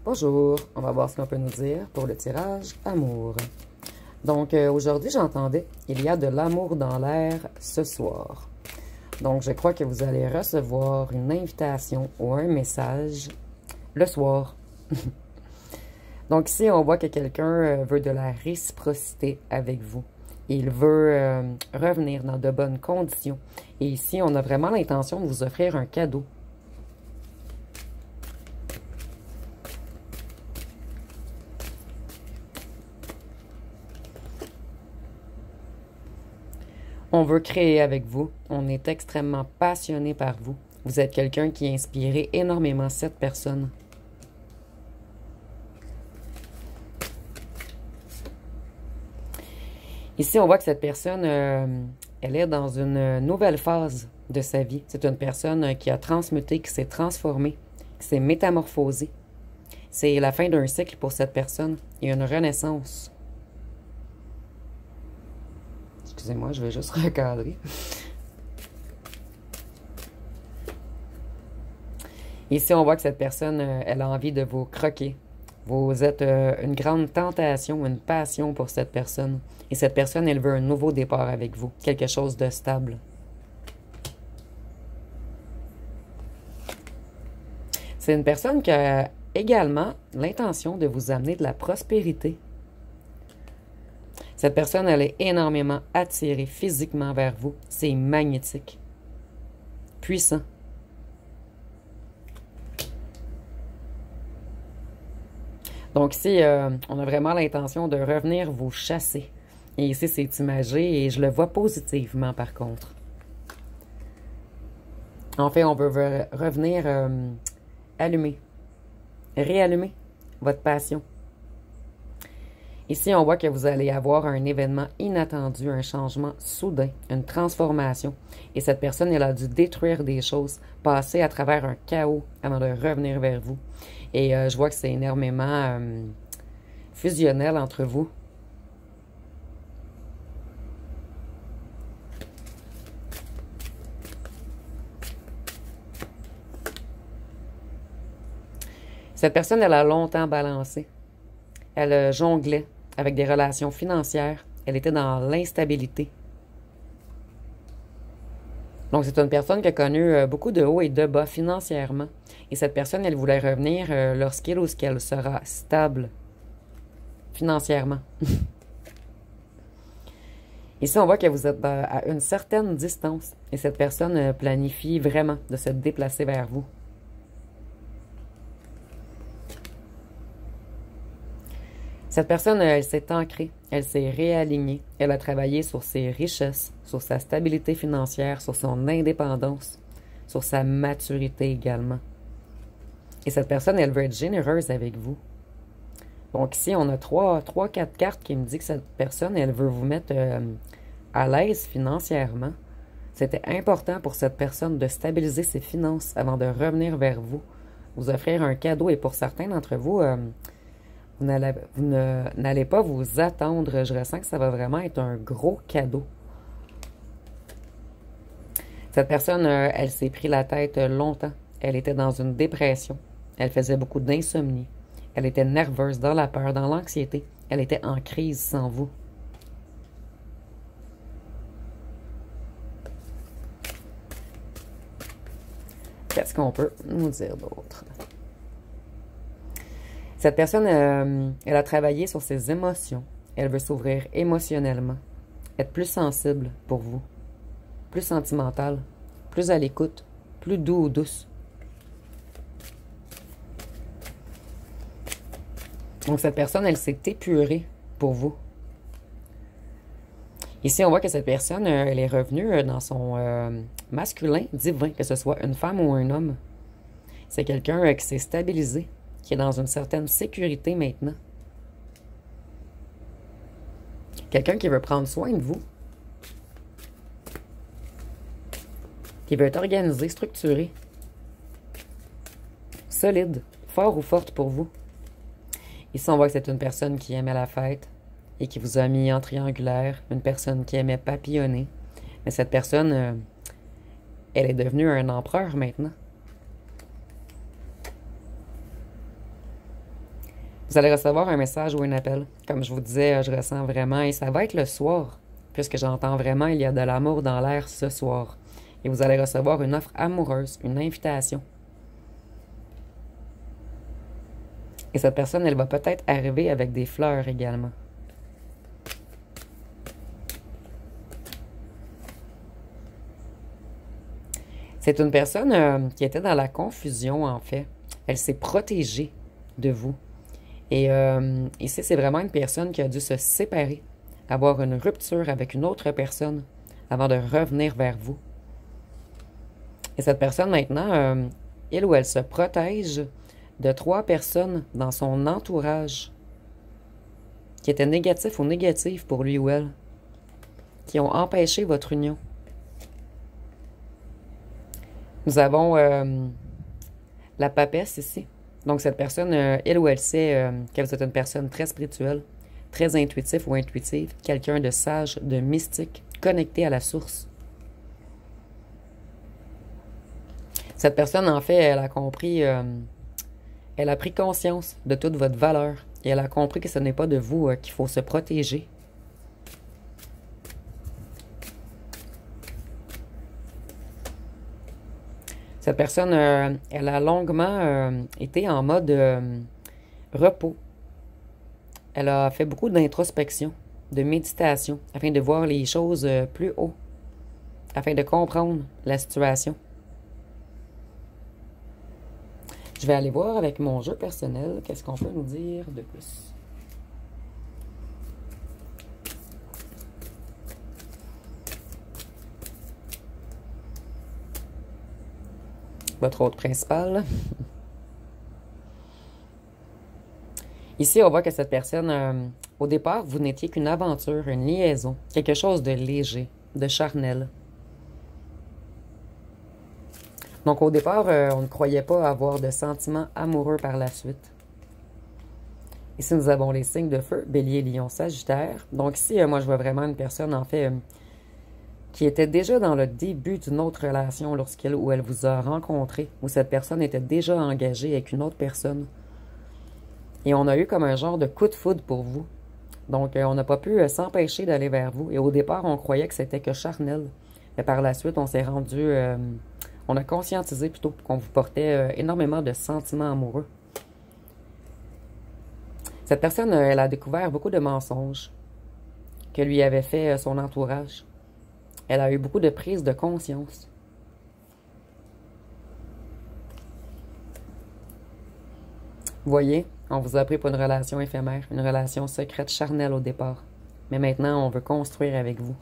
Bonjour, on va voir ce qu'on peut nous dire pour le tirage amour. Donc aujourd'hui j'entendais, il y a de l'amour dans l'air ce soir. Donc je crois que vous allez recevoir une invitation ou un message le soir. Donc ici on voit que quelqu'un veut de la réciprocité avec vous. Il veut revenir dans de bonnes conditions. Et ici on a vraiment l'intention de vous offrir un cadeau. On veut créer avec vous. On est extrêmement passionné par vous. Vous êtes quelqu'un qui a inspiré énormément cette personne. Ici, on voit que cette personne, elle est dans une nouvelle phase de sa vie. C'est une personne qui a transmuté, qui s'est transformée, qui s'est métamorphosée. C'est la fin d'un cycle pour cette personne et une renaissance. Excusez-moi, je vais juste recadrer. Ici, on voit que cette personne, elle a envie de vous croquer. Vous êtes une grande tentation, une passion pour cette personne. Et cette personne, elle veut un nouveau départ avec vous. Quelque chose de stable. C'est une personne qui a également l'intention de vous amener de la prospérité. Cette personne, elle est énormément attirée physiquement vers vous. C'est magnétique. Puissant. Donc ici, on a vraiment l'intention de revenir vous chasser. Et ici, c'est imagé et je le vois positivement par contre. En fait, on veut revenir allumer, réallumer votre passion. Ici, on voit que vous allez avoir un événement inattendu, un changement soudain, une transformation. Et cette personne, elle a dû détruire des choses, passer à travers un chaos avant de revenir vers vous. Et je vois que c'est énormément fusionnel entre vous. Cette personne, elle a longtemps balancé. Elle jonglait avec des relations financières. Elle était dans l'instabilité. Donc, c'est une personne qui a connu beaucoup de hauts et de bas financièrement. Et cette personne, elle voulait revenir lorsqu'il ou qu'elle sera stable financièrement. Ici, on voit que vous êtes à une certaine distance. Et cette personne planifie vraiment de se déplacer vers vous. Cette personne, elle s'est ancrée, elle s'est réalignée, elle a travaillé sur ses richesses, sur sa stabilité financière, sur son indépendance, sur sa maturité également. Et cette personne, elle veut être généreuse avec vous. Donc ici, on a 4 cartes qui me disent que cette personne, elle veut vous mettre à l'aise financièrement. C'était important pour cette personne de stabiliser ses finances avant de revenir vers vous, vous offrir un cadeau. Et pour certains d'entre vous, vous n'allez pas vous attendre. Je ressens que ça va vraiment être un gros cadeau. Cette personne, elle s'est pris la tête longtemps. Elle était dans une dépression. Elle faisait beaucoup d'insomnie. Elle était nerveuse, dans la peur, dans l'anxiété. Elle était en crise sans vous. Qu'est-ce qu'on peut nous dire d'autre? Cette personne, elle a travaillé sur ses émotions. Elle veut s'ouvrir émotionnellement, être plus sensible pour vous, plus sentimentale, plus à l'écoute, plus doux ou douce. Donc, cette personne, elle s'est épurée pour vous. Ici, on voit que cette personne, elle est revenue dans son masculin divin, que ce soit une femme ou un homme. C'est quelqu'un qui s'est stabilisé, qui est dans une certaine sécurité maintenant. Quelqu'un qui veut prendre soin de vous. Qui veut être organisé, structuré. Solide, fort ou forte pour vous. Ici, on voit que c'est une personne qui aimait la fête et qui vous a mis en triangulaire. Une personne qui aimait papillonner. Mais cette personne, elle est devenue un empereur maintenant. Vous allez recevoir un message ou un appel. Comme je vous disais, je ressens vraiment, et ça va être le soir, puisque j'entends vraiment, il y a de l'amour dans l'air ce soir. Et vous allez recevoir une offre amoureuse, une invitation. Et cette personne, elle va peut-être arriver avec des fleurs également. C'est une personne qui était dans la confusion, en fait. Elle s'est protégée de vous. Et ici, c'est vraiment une personne qui a dû se séparer, avoir une rupture avec une autre personne avant de revenir vers vous. Et cette personne, maintenant, il ou elle se protège de 3 personnes dans son entourage qui étaient négatifs ou négatives pour lui ou elle, qui ont empêché votre union. Nous avons la papesse ici. Donc, cette personne, elle ou elle sait qu'elle est une personne très spirituelle, très intuitive ou intuitive, quelqu'un de sage, de mystique, connecté à la source. Cette personne, en fait, elle a compris, elle a pris conscience de toute votre valeur et elle a compris que ce n'est pas de vous qu'il faut se protéger. Cette personne, elle a longuement été en mode repos. Elle a fait beaucoup d'introspection, de méditation, afin de voir les choses plus haut, afin de comprendre la situation. Je vais aller voir avec mon jeu personnel, qu'est-ce qu'on peut nous dire de plus. Votre hôte principal. Ici, on voit que cette personne, au départ, vous n'étiez qu'une aventure, une liaison, quelque chose de léger, de charnel. Donc, au départ, on ne croyait pas avoir de sentiments amoureux par la suite. Ici, nous avons les signes de feu, Bélier, Lion, Sagittaire. Donc ici, moi, je vois vraiment une personne, en fait, qui était déjà dans le début d'une autre relation lorsqu'elle ou elle vous a rencontré, où cette personne était déjà engagée avec une autre personne. Et on a eu comme un genre de coup de foudre pour vous. Donc, on n'a pas pu s'empêcher d'aller vers vous. Et au départ, on croyait que c'était que charnel. Mais par la suite, on s'est rendu... on a conscientisé plutôt qu'on vous portait énormément de sentiments amoureux. Cette personne, elle a découvert beaucoup de mensonges que lui avait fait son entourage. Elle a eu beaucoup de prise de conscience. Vous voyez, on vous a pris pour une relation éphémère, une relation secrète, charnelle au départ. Mais maintenant, on veut construire avec vous.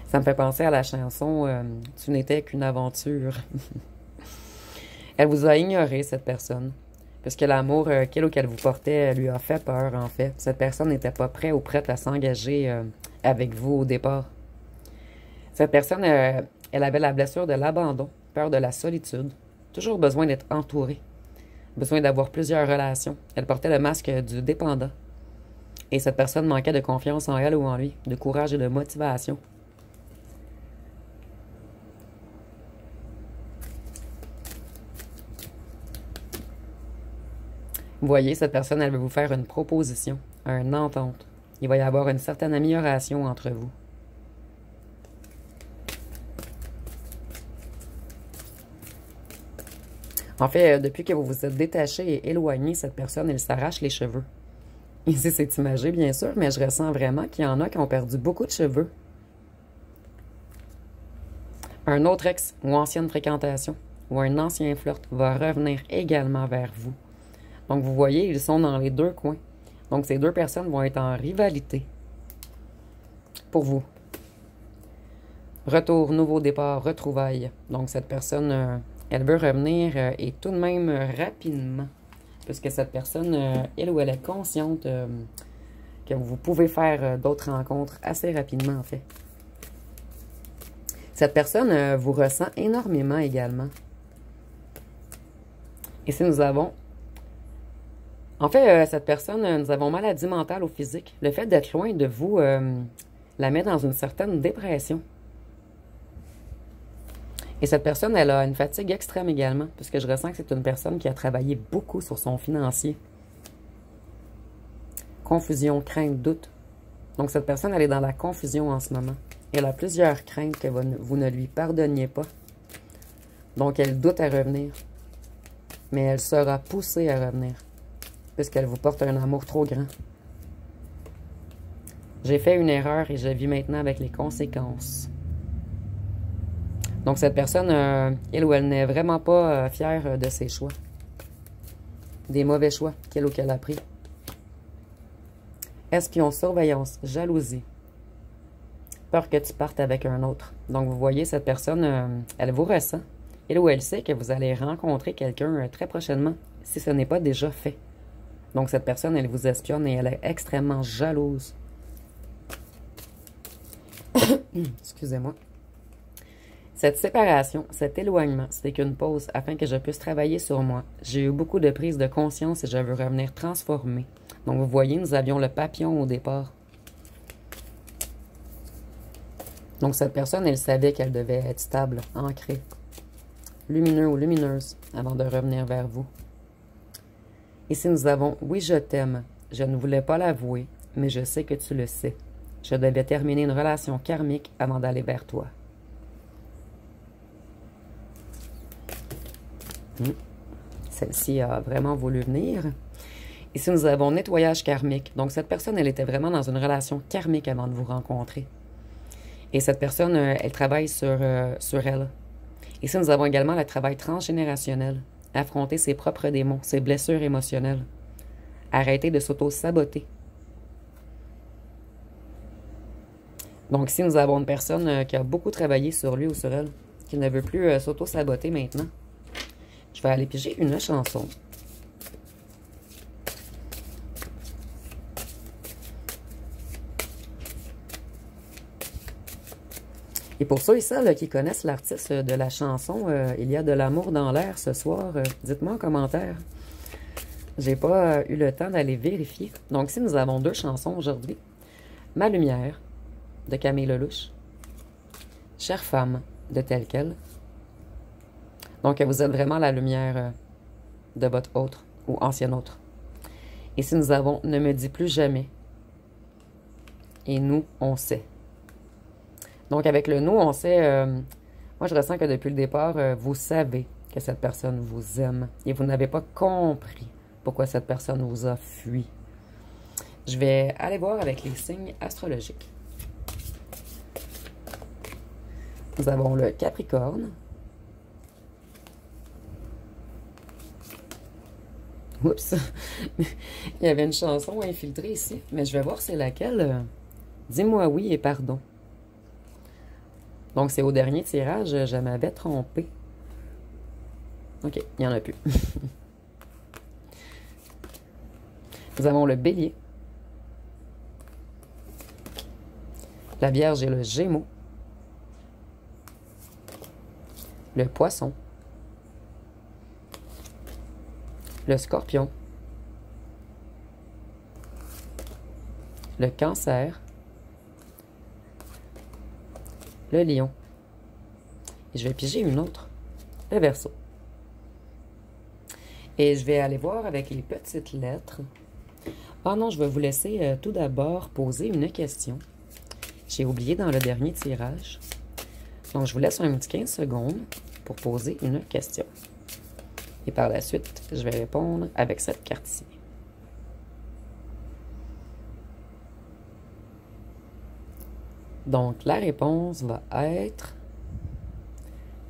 Ça me fait penser à la chanson « Tu n'étais qu'une aventure ». Elle vous a ignoré, cette personne. Parce que l'amour qu'elle ou qu'elle vous portait lui a fait peur, en fait. Cette personne n'était pas prête ou prête à s'engager avec vous au départ. Cette personne, elle avait la blessure de l'abandon, peur de la solitude, toujours besoin d'être entourée, besoin d'avoir plusieurs relations. Elle portait le masque du dépendant. Et cette personne manquait de confiance en elle ou en lui, de courage et de motivation. Vous voyez, cette personne, elle veut vous faire une proposition, une entente. Il va y avoir une certaine amélioration entre vous. En fait, depuis que vous vous êtes détaché et éloigné, cette personne, elle s'arrache les cheveux. Ici, c'est imagé, bien sûr, mais je ressens vraiment qu'il y en a qui ont perdu beaucoup de cheveux. Un autre ex ou ancienne fréquentation ou un ancien flirt va revenir également vers vous. Donc, vous voyez, ils sont dans les deux coins. Donc, ces deux personnes vont être en rivalité pour vous. Retour, nouveau départ, retrouvailles. Donc, cette personne, elle veut revenir et tout de même rapidement. Puisque cette personne, elle ou elle est consciente que vous pouvez faire d'autres rencontres assez rapidement, en fait. Cette personne vous ressent énormément également. Ici, nous avons... En fait, cette personne, nous avons maladie mentale ou physique. Le fait d'être loin de vous la met dans une certaine dépression. Et cette personne, elle a une fatigue extrême également, puisque je ressens que c'est une personne qui a travaillé beaucoup sur son financier. Confusion, crainte, doute. Donc cette personne, elle est dans la confusion en ce moment. Elle a plusieurs craintes que vous ne lui pardonniez pas. Donc elle doute à revenir. Mais elle sera poussée à revenir, puisqu'elle vous porte un amour trop grand. J'ai fait une erreur et je vis maintenant avec les conséquences. Donc cette personne, elle ou elle n'est vraiment pas fière de ses choix. Des mauvais choix qu'elle ou qu'elle a pris. Espion, surveillance, jalousie. Peur que tu partes avec un autre. Donc vous voyez, cette personne, elle vous ressent. Elle ou elle sait que vous allez rencontrer quelqu'un très prochainement, si ce n'est pas déjà fait. Donc cette personne, elle vous espionne et elle est extrêmement jalouse. Excusez-moi. Cette séparation, cet éloignement, c'était qu'une pause afin que je puisse travailler sur moi. J'ai eu beaucoup de prise de conscience et je veux revenir transformer. Donc, vous voyez, nous avions le papillon au départ. Donc, cette personne, elle savait qu'elle devait être stable, ancrée, lumineux ou lumineuse avant de revenir vers vous. Ici, nous avons « Oui, je t'aime. Je ne voulais pas l'avouer, mais je sais que tu le sais. Je devais terminer une relation karmique avant d'aller vers toi. » Celle-ci a vraiment voulu venir. Ici, nous avons nettoyage karmique. Donc, cette personne, elle était vraiment dans une relation karmique avant de vous rencontrer. Et cette personne, elle travaille sur elle. Ici, nous avons également le travail transgénérationnel. Affronter ses propres démons, ses blessures émotionnelles. Arrêter de s'auto-saboter. Donc, ici, nous avons une personne qui a beaucoup travaillé sur lui ou sur elle, qui ne veut plus s'auto-saboter maintenant. Je vais aller piger une chanson. Et pour ceux et celles qui connaissent l'artiste de la chanson, il y a de l'amour dans l'air ce soir. Dites-moi en commentaire. J'ai pas eu le temps d'aller vérifier. Donc, si nous avons deux chansons aujourd'hui. Ma lumière, de Camille Lelouch. Chère femme, de Telle Quelle. Donc, vous êtes vraiment la lumière de votre autre ou ancien autre. Et si nous avons Ne me dis plus jamais. Et nous, on sait. Donc, avec le nous, on sait, moi, je ressens que depuis le départ, vous savez que cette personne vous aime. Et vous n'avez pas compris pourquoi cette personne vous a fui. Je vais aller voir avec les signes astrologiques. Nous avons le Capricorne. Oups! Il y avait une chanson infiltrée ici, mais je vais voir c'est laquelle. Dis-moi oui et pardon. Donc, c'est au dernier tirage, je m'avais trompée. OK, il n'y en a plus. Nous avons le Bélier. La Vierge et le Gémeaux. Le Poisson. Le Scorpion. Le Cancer. Le Lion. Et je vais piger une autre. Le Verseau. Et je vais aller voir avec les petites lettres. Ah non, je vais vous laisser tout d'abord poser une question. J'ai oublié dans le dernier tirage. Donc, je vous laisse un petit 15 secondes pour poser une question. Et par la suite, je vais répondre avec cette carte-ci. Donc, la réponse va être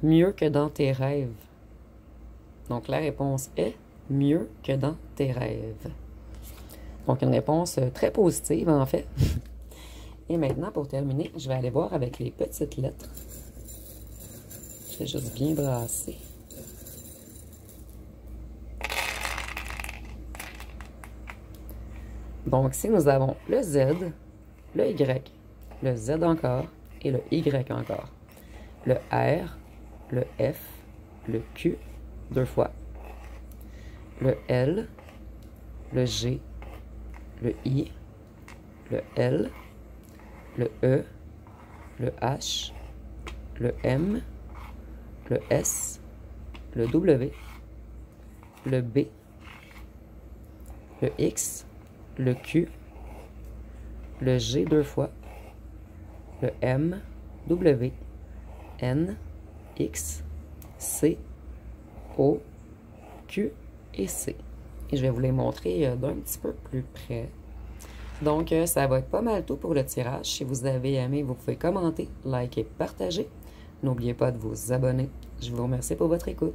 mieux que dans tes rêves. Donc, la réponse est mieux que dans tes rêves. Donc, une réponse très positive, en fait. Et maintenant, pour terminer, je vais aller voir avec les petites lettres. Je vais juste bien brasser. Donc, ici, nous avons le Z, le Y, le Z encore et le Y encore. Le R, le F, le Q, deux fois. Le L, le G, le I, le L, le E, le H, le M, le S, le W, le B, le X, le Q, le G 2 fois, le M, W, N, X, C, O, Q et C. Et je vais vous les montrer d'un petit peu plus près. Donc, ça va être pas mal tout pour le tirage. Si vous avez aimé, vous pouvez commenter, liker, partager. N'oubliez pas de vous abonner. Je vous remercie pour votre écoute.